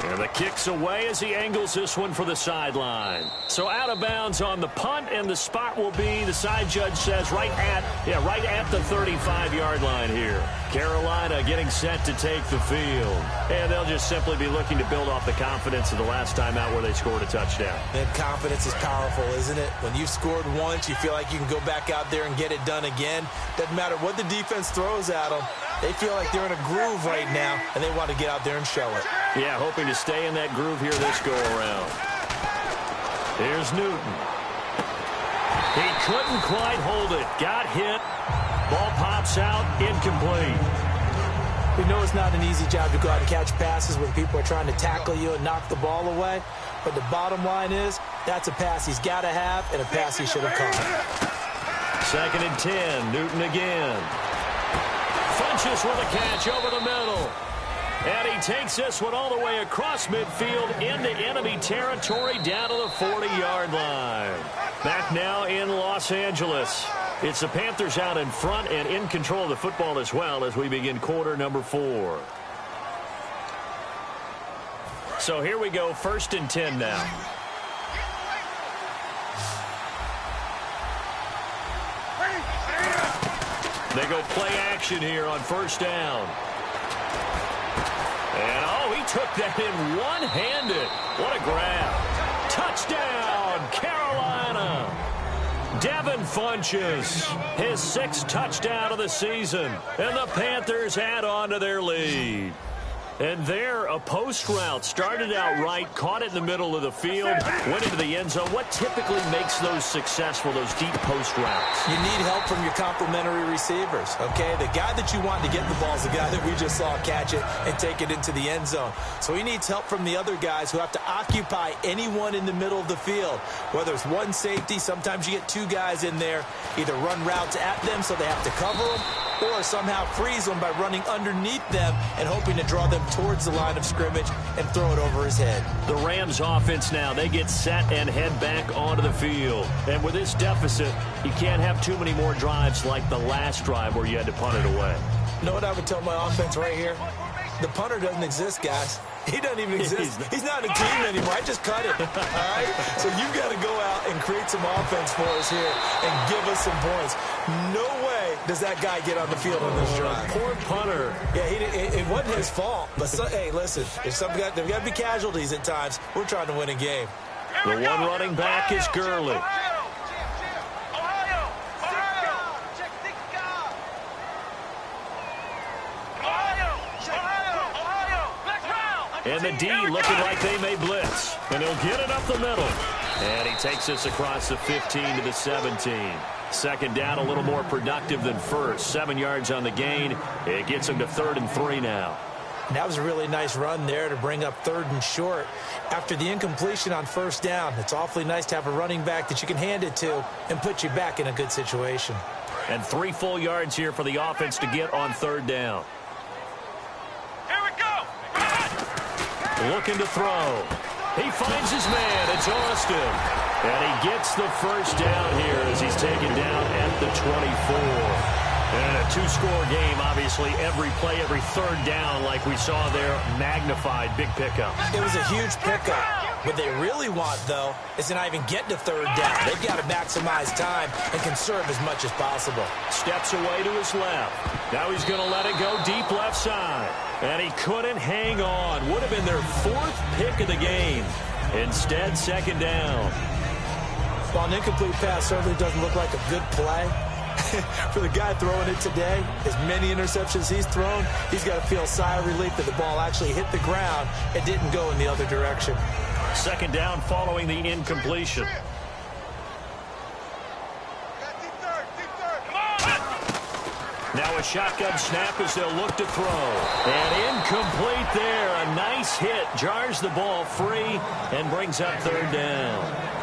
Speaker 5: And the kick's away as he angles this one for the sideline. So out of bounds on the punt, and the spot will be, the side judge says, right at the 35-yard line here. Carolina getting set to take the field. And they'll just simply be looking to build off the confidence of the last time out where they scored a touchdown.
Speaker 6: And confidence is powerful, isn't it? When you've scored once, you feel like you can go back out there and get it done again. Doesn't matter what the defense throws at them. They feel like they're in a groove right now, and they want to get out there and show it.
Speaker 5: Yeah, hoping to stay in that groove here this go-around. Here's Newton. He couldn't quite hold it. Got hit. Ball pops out. Incomplete.
Speaker 6: We know it's not an easy job to go out and catch passes when people are trying to tackle you and knock the ball away. But the bottom line is, that's a pass he's got to have and a pass he should have caught.
Speaker 5: 2nd and 10. Newton again. Funches with a catch over the middle. And he takes this one all the way across midfield into enemy territory down to the 40-yard line. Back now in Los Angeles. It's the Panthers out in front and in control of the football as well as we begin quarter number 4. So here we go, 1st and 10 now. They go play action here on 1st down. And, oh, he took that in one-handed. What a grab. Touchdown, Carolina. Devin Funches, his 6th touchdown of the season. And the Panthers add on to their lead. And there, a post route. Started out right, caught it in the middle of the field, went into the end zone. What typically makes those successful, those deep post routes?
Speaker 6: You need help from your complementary receivers, okay? The guy that you want to get the ball is the guy that we just saw catch it and take it into the end zone. So he needs help from the other guys who have to occupy anyone in the middle of the field. Whether it's one safety, sometimes you get two guys in there, either run routes at them so they have to cover them, or somehow freeze them by running underneath them and hoping to draw them towards the line of scrimmage and throw it over his head.
Speaker 5: The Rams offense now, they get set and head back onto the field. And with this deficit, you can't have too many more drives like the last drive where you had to punt it away.
Speaker 6: You know what I would tell my offense right here? The punter doesn't exist, guys. He doesn't even exist. He's not a team anymore. I just cut it. All right? So you've got to go out and create some offense for us here and give us some points. No way does that guy get on the field on this drive.
Speaker 5: Poor punter.
Speaker 6: Yeah, it wasn't his fault. But, hey, listen, there's got to be casualties at times. We're trying to win a game.
Speaker 5: The one running back is Gurley. And the D looking like they may blitz. And he'll get it up the middle. And he takes us across the 15 to the 17. Second down, a little more productive than first. 7 yards on the gain. It gets him to 3rd and 3 now.
Speaker 6: And that was a really nice run there to bring up 3rd and short. After the incompletion on first down, it's awfully nice to have a running back that you can hand it to and put you back in a good situation.
Speaker 5: And 3 full yards here for the offense to get on 3rd down. Looking to throw. He finds his man. It's Austin. And he gets the first down here as he's taken down at the 24. And a 2-score game, obviously, every play, every 3rd down, like we saw there, magnified, big pickup.
Speaker 6: It was a huge pickup. What they really want, though, is to not even get to 3rd down. They've got to maximize time and conserve as much as possible.
Speaker 5: Steps away to his left. Now he's going to let it go deep left side. And he couldn't hang on. Would have been their 4th pick of the game. Instead, 2nd down.
Speaker 6: Well, an incomplete pass certainly doesn't look like a good play. For the guy throwing it today, as many interceptions he's thrown, he's got to feel a sigh of relief that the ball actually hit the ground and didn't go in the other direction.
Speaker 5: 2nd down following the incompletion. Now a shotgun snap as they'll look to throw. And incomplete there. A nice hit. Jars the ball free and brings up 3rd down.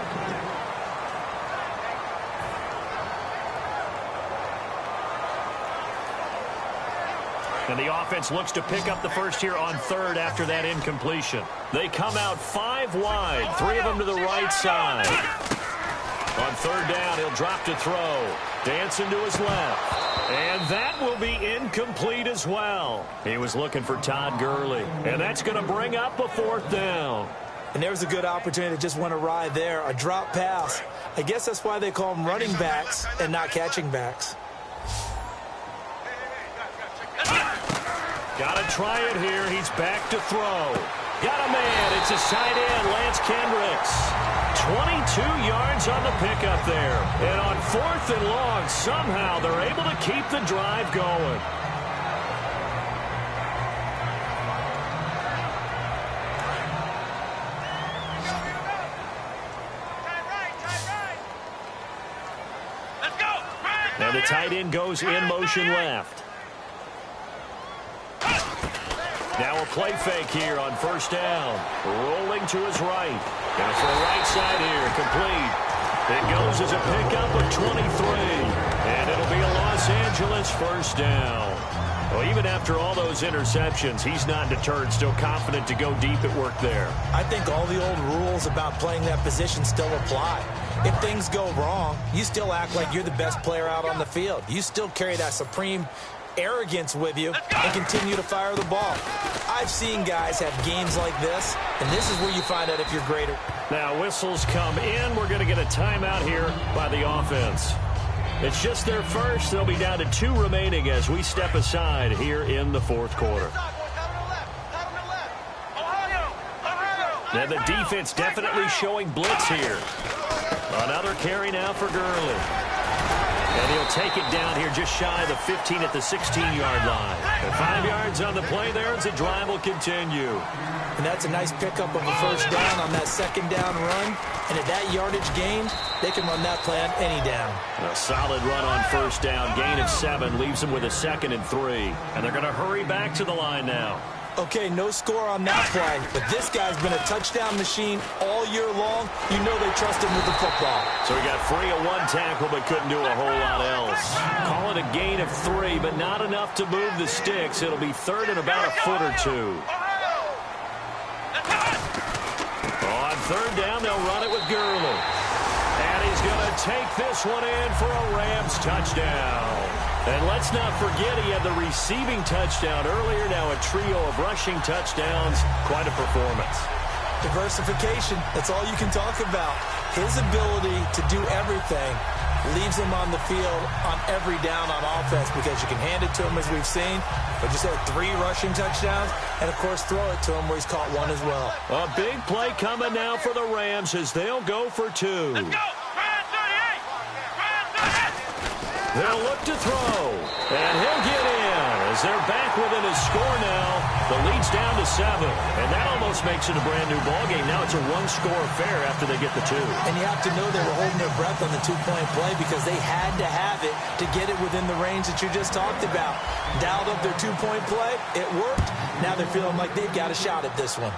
Speaker 5: And the offense looks to pick up the first here on 3rd after that incompletion. They come out 5 wide, 3 of them to the right side. On 3rd down, he'll drop to throw. Dancing to his left. And that will be incomplete as well. He was looking for Todd Gurley. And that's going to bring up a 4th down.
Speaker 6: And there was a good opportunity that just went awry there. A drop pass. I guess that's why they call them running backs and not catching backs.
Speaker 5: Got to try it here. He's back to throw. Got a man. It's a side end. Lance Kendricks. 22 yards on the pickup there. And on 4th and long, somehow they're able to keep the drive going. And the tight end goes in motion left. Now a play fake here on 1st down. Rolling to his right. Now for a right side here, complete. It goes as a pickup of 23. And it'll be a Los Angeles 1st down. Well, even after all those interceptions, he's not deterred, still confident to go deep at work there.
Speaker 6: I think all the old rules about playing that position still apply. If things go wrong, you still act like you're the best player out on the field. You still carry that supreme arrogance with you and continue to fire the ball. I've seen guys have games like this, and this is where you find out if you're greater.
Speaker 5: Now whistles come in. We're going to get a timeout here by the offense. It's just their first. They'll be down to 2 remaining as we step aside here in the 4th quarter. Now the defense definitely showing blitz here. Another carry now for Gurley. And he'll take it down here just shy of the 15 at the 16-yard line. And 5 yards on the play there as the drive will continue.
Speaker 6: And that's a nice pickup of a first down on that second down run. And at that yardage gain, they can run that play on any down.
Speaker 5: A solid run on first down. Gain of 7 leaves them with a 2nd and 3. And they're going to hurry back to the line now.
Speaker 6: Okay, no score on that play, but this guy's been a touchdown machine all year long. You know they trust him with the football.
Speaker 5: So he got free of 1 tackle, but couldn't do a whole lot else. Call it a gain of 3, but not enough to move the sticks. It'll be 3rd and about a foot or 2. On 3rd down, they'll run it with Gurley. And he's going to take this one in for a Rams touchdown. And let's not forget he had the receiving touchdown earlier. Now a trio of rushing touchdowns. Quite a performance.
Speaker 6: Diversification, that's all you can talk about. His ability to do everything leaves him on the field on every down on offense because you can hand it to him as we've seen. But just had 3 rushing touchdowns and, of course, throw it to him where he's caught 1 as well.
Speaker 5: A big play coming now for the Rams as they'll go for 2.
Speaker 7: Let's go!
Speaker 5: They'll look to throw, and he'll get in as they're back within a score now. The lead's down to 7, and that almost makes it a brand-new ballgame. Now it's a 1-score affair after they get the 2.
Speaker 6: And you have to know they were holding their breath on the 2-point play because they had to have it to get it within the range that you just talked about. Dialed up their 2-point play. It worked. Now they're feeling like they've got a shot at this one.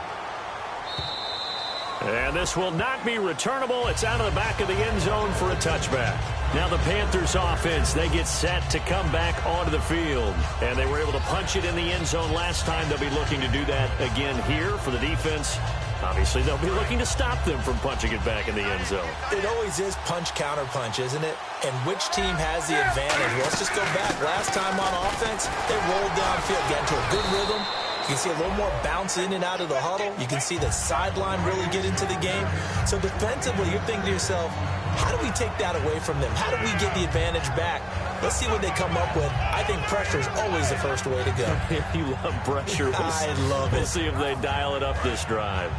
Speaker 5: And this will not be returnable. It's out of the back of the end zone for a touchback. Now the Panthers offense, they get set to come back onto the field. And they were able to punch it in the end zone last time. They'll be looking to do that again here for the defense. Obviously, they'll be looking to stop them from punching it back in the end zone.
Speaker 6: It always is punch-counter-punch, isn't it? And which team has the advantage? Well, let's just go back. Last time on offense, they rolled downfield, got into a good rhythm. You can see a little more bounce in and out of the huddle. You can see the sideline really get into the game. So defensively, you're thinking to yourself, how do we take that away from them? How do we get the advantage back? Let's see what they come up with. I think pressure is always the first way to go.
Speaker 5: You love pressure.
Speaker 6: I love it.
Speaker 5: We'll see if they dial it up this drive.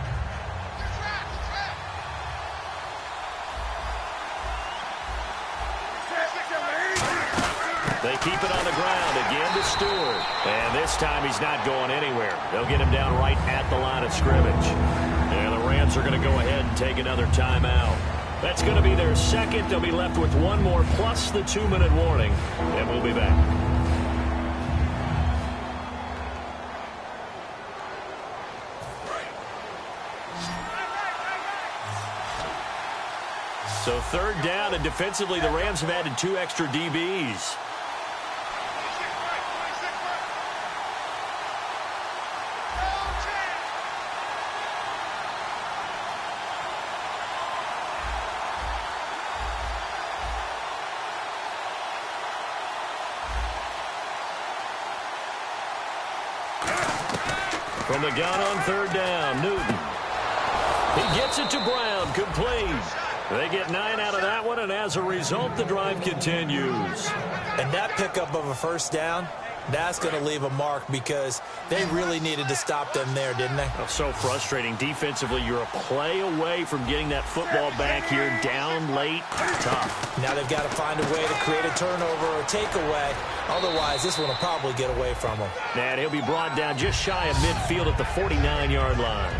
Speaker 5: They keep it on the ground again to Stewart. And this time he's not going anywhere. They'll get him down right at the line of scrimmage. And the Rams are going to go ahead and take another timeout. That's going to be their 2nd. They'll be left with 1 more plus the 2-minute warning. And we'll be back. So 3rd down, and defensively the Rams have added 2 extra DBs. From the gun on 3rd down, Newton. He gets it to Brown, complete. They get 9 out of that one, and as a result, the drive continues.
Speaker 6: And that pickup of a first down, that's going to leave a mark because they really needed to stop them there, didn't they?
Speaker 5: Oh, so frustrating. Defensively, you're a play away from getting that football back here down late. Tough.
Speaker 6: Now they've got to find a way to create a turnover or a takeaway. Otherwise, this one will probably get away from them.
Speaker 5: And he'll be brought down just shy of midfield at the 49-yard line.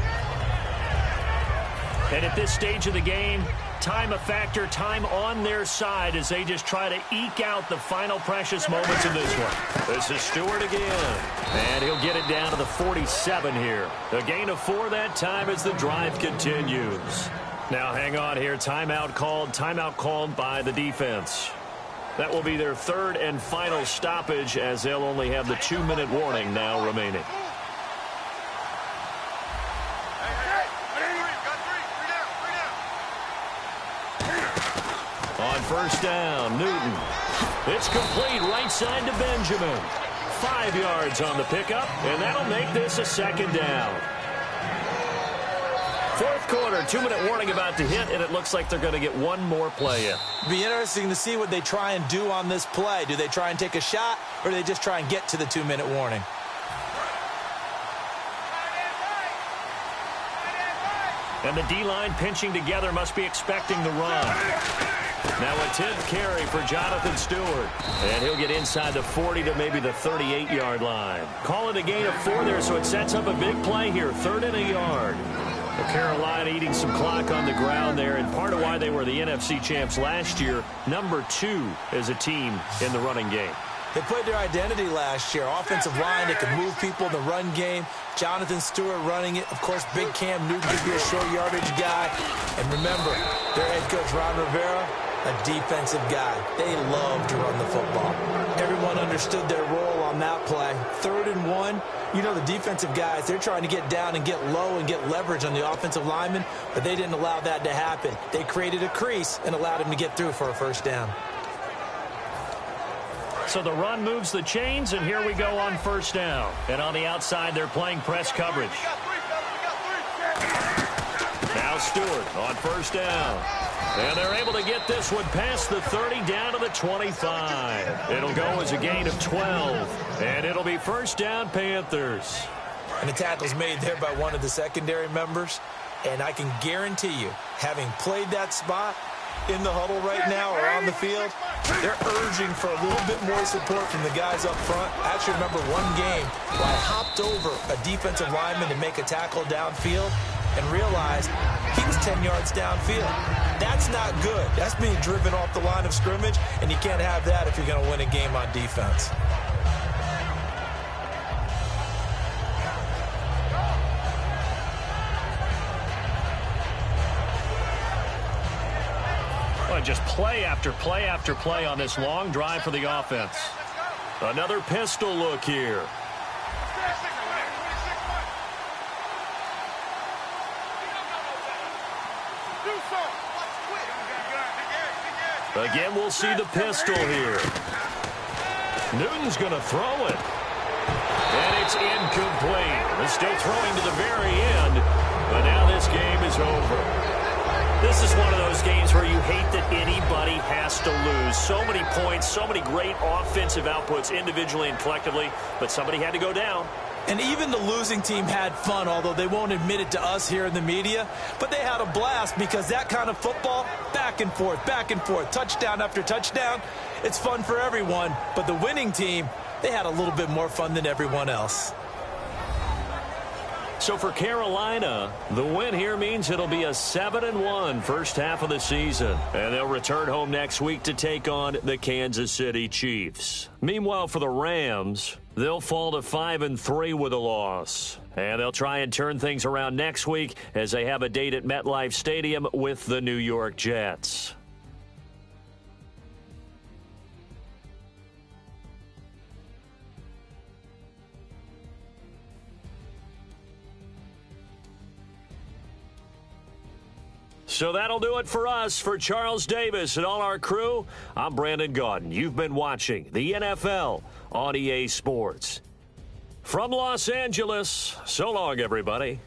Speaker 5: And at this stage of the game, time a factor, time on their side as they just try to eke out the final precious moments in this one. This is Stewart again. And he'll get it down to the 47 here. A gain of 4 that time as the drive continues. Now hang on here. Timeout called by the defense. That will be their 3rd and final stoppage as they'll only have the 2-minute warning now remaining. On 1st down, Newton. It's complete right side to Benjamin. 5 yards on the pickup, and that'll make this a 2nd down. 4th quarter, 2-minute warning about to hit, and it looks like they're going to get 1 more play in.
Speaker 6: It'll be interesting to see what they try and do on this play. Do they try and take a shot, or do they just try and get to the 2-minute warning?
Speaker 5: And the D-line pinching together must be expecting the run. Now a 10th carry for Jonathan Stewart. And he'll get inside the 40 to maybe the 38-yard line. Call it a gain of 4 there, so it sets up a big play here. 3rd and a yard. Carolina eating some clock on the ground there, and part of why they were the NFC champs last year, number 2 as a team in the running game.
Speaker 6: They played their identity last year. Offensive line, they could move people in the run game. Jonathan Stewart running it. Of course, big Cam Newton could be a short yardage guy. And remember, their head coach, Ron Rivera, a defensive guy. They love to run the football. Everyone understood their role on that play. 3rd and 1. You know, the defensive guys, they're trying to get down and get low and get leverage on the offensive lineman, but they didn't allow that to happen. They created a crease and allowed him to get through for a first down.
Speaker 5: So the run moves the chains, and here we go on first down. And on the outside, they're playing press coverage. Now Stewart on first down. And they're able to get this one past the 30 down to the 25. It'll go as a gain of 12. And it'll be first down, Panthers.
Speaker 6: And the tackle's made there by one of the secondary members. And I can guarantee you, having played that spot in the huddle right now or on the field, they're urging for a little bit more support from the guys up front. I actually remember one game where I hopped over a defensive lineman to make a tackle downfield and realized he was 10 yards downfield. That's not good. That's being driven off the line of scrimmage, and you can't have that if you're going to win a game on defense.
Speaker 5: Just play after play after play on this long drive for the offense. Another pistol look here. Again, we'll see the pistol here. Newton's going to throw it. And it's incomplete. He's still throwing to the very end. But now this game is over. This is one of those games where you hate that anybody has to lose. So many points, so many great offensive outputs individually and collectively, but somebody had to go down.
Speaker 6: And even the losing team had fun, although they won't admit it to us here in the media. But they had a blast because that kind of football, back and forth, touchdown after touchdown, it's fun for everyone. But the winning team, they had a little bit more fun than everyone else.
Speaker 5: So for Carolina, the win here means it'll be a 7-1 first half of the season. And they'll return home next week to take on the Kansas City Chiefs. Meanwhile, for the Rams, they'll fall to 5-3 with a loss. And they'll try and turn things around next week as they have a date at MetLife Stadium with the New York Jets. So that'll do it for us. For Charles Davis and all our crew, I'm Brandon Gaudin. You've been watching the NFL on EA Sports. From Los Angeles, so long, everybody.